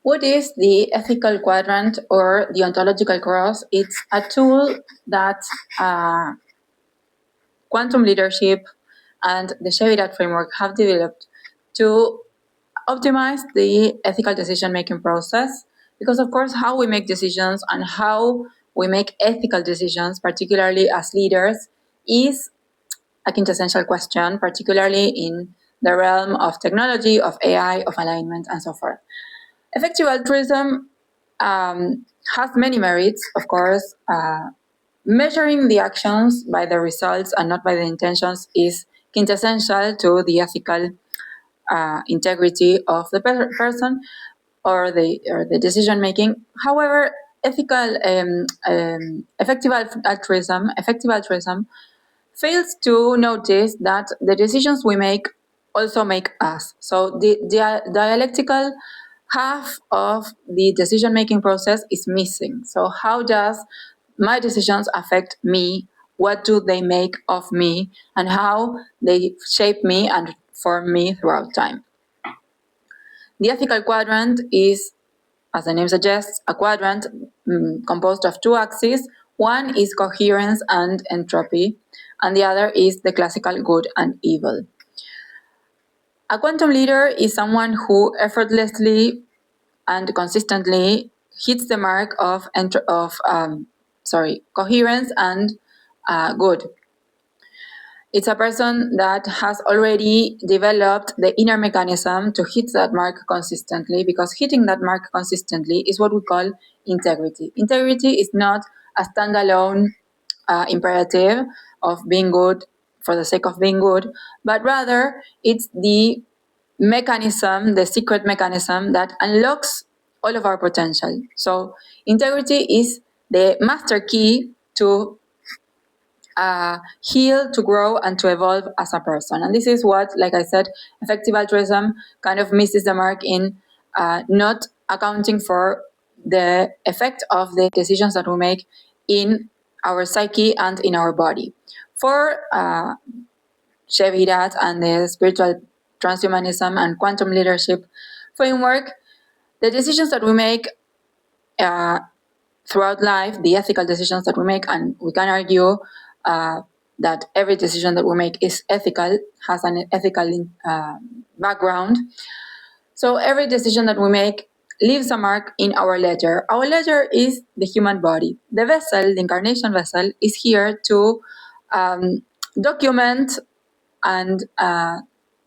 What is the ethical quadrant or the ontological cross? It's a tool that quantum leadership and the Shevirat framework have developed to optimize the ethical decision-making process, because of course how we make decisions and how we make ethical decisions, particularly as leaders, is a quintessential question, particularly in the realm of technology, of AI, of alignment, and so forth. Effective altruism has many merits, of course. Measuring the actions by the results and not by the intentions is quintessential to the ethical integrity of the person or the decision making. However, effective altruism fails to notice that the decisions we make also make us. So the dialectical half of the decision making process is missing. So how does my decisions affect me? What do they make of me? And how they shape me and form me throughout time? The ethical quadrant is, as the name suggests, a quadrant composed of two axes. One is coherence and entropy, and the other is the classical good and evil. A quantum leader is someone who effortlessly and consistently hits the mark of coherence and good. It's a person that has already developed the inner mechanism to hit that mark consistently, because hitting that mark consistently is what we call integrity. Integrity is not a standalone imperative of being good for the sake of being good, but rather it's the mechanism, the secret mechanism that unlocks all of our potential. So integrity is the master key to heal, to grow, and to evolve as a person. And this is what, like I said, effective altruism kind of misses the mark in not accounting for the effect of the decisions that we make in our psyche and in our body. For Shevirat and the spiritual transhumanism and quantum leadership framework, the decisions that we make throughout life, the ethical decisions that we make, and we can argue that every decision that we make is ethical, has an ethical background. So every decision that we make leaves a mark in our ledger. Our ledger is the human body. The vessel, the incarnation vessel, is here to document and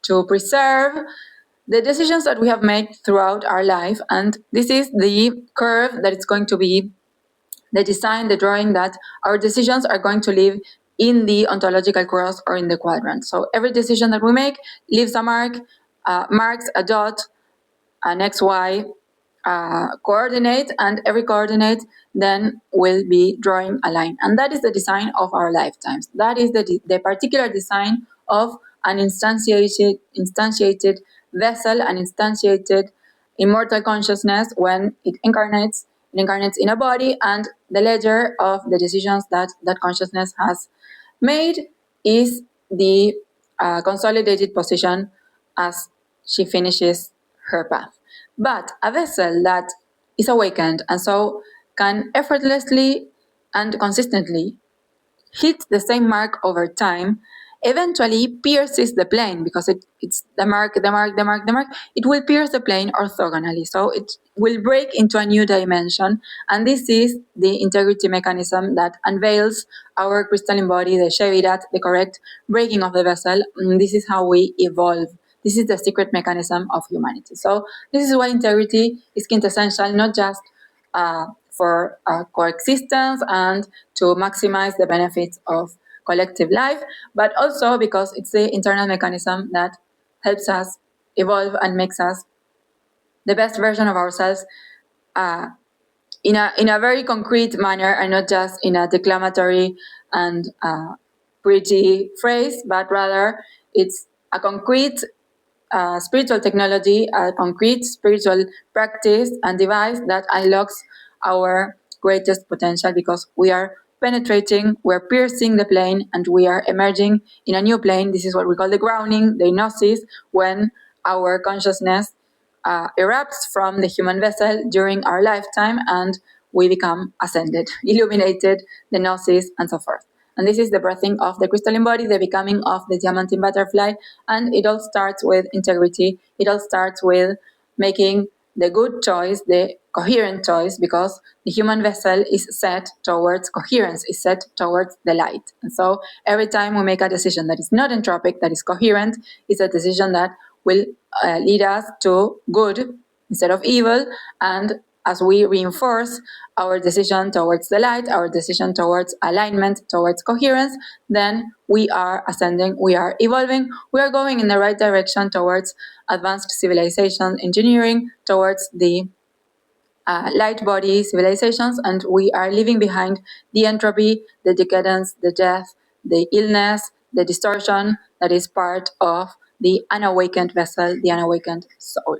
to preserve the decisions that we have made throughout our life. And this is the curve that it's going to be the design, the drawing that our decisions are going to leave in the ontological cross or in the quadrant. So every decision that we make leaves a mark, marks a dot, an XY coordinate, and every coordinate then will be drawing a line. And that is the design of our lifetimes. That is the particular design of an instantiated vessel, an instantiated immortal consciousness when it incarnates in a body, and the ledger of the decisions that that consciousness has made is the consolidated position as she finishes her path. But a vessel that is awakened and so can effortlessly and consistently hit the same mark over time eventually pierces the plane, because it's the mark. It will pierce the plane orthogonally. So it will break into a new dimension. And this is the integrity mechanism that unveils our crystalline body, the Shevirat, the correct breaking of the vessel. And this is how we evolve. This is the secret mechanism of humanity. So this is why integrity is quintessential, not just for coexistence and to maximize the benefits of collective life, but also because it's the internal mechanism that helps us evolve and makes us the best version of ourselves in a very concrete manner, and not just in a declamatory and pretty phrase, but rather it's a concrete spiritual technology, a concrete spiritual practice and device that unlocks our greatest potential, because we are penetrating, we're piercing the plane, and we are emerging in a new plane. This is what we call the grounding, the gnosis, when our consciousness erupts from the human vessel during our lifetime, and we become ascended, illuminated, the gnosis, and so forth. And this is the birthing of the crystalline body, the becoming of the diamantine butterfly, and it all starts with integrity. It all starts with making the good choice, the coherent choice, because the human vessel is set towards coherence, is set towards the light. And so every time we make a decision that is not entropic, that is coherent, it's a decision that will lead us to good instead of evil. And as we reinforce our decision towards the light, our decision towards alignment, towards coherence, then we are ascending, we are evolving, we are going in the right direction towards advanced civilization engineering, towards the light body civilizations, and we are leaving behind the entropy, the decadence, the death, the illness, the distortion that is part of the unawakened vessel, the unawakened soul.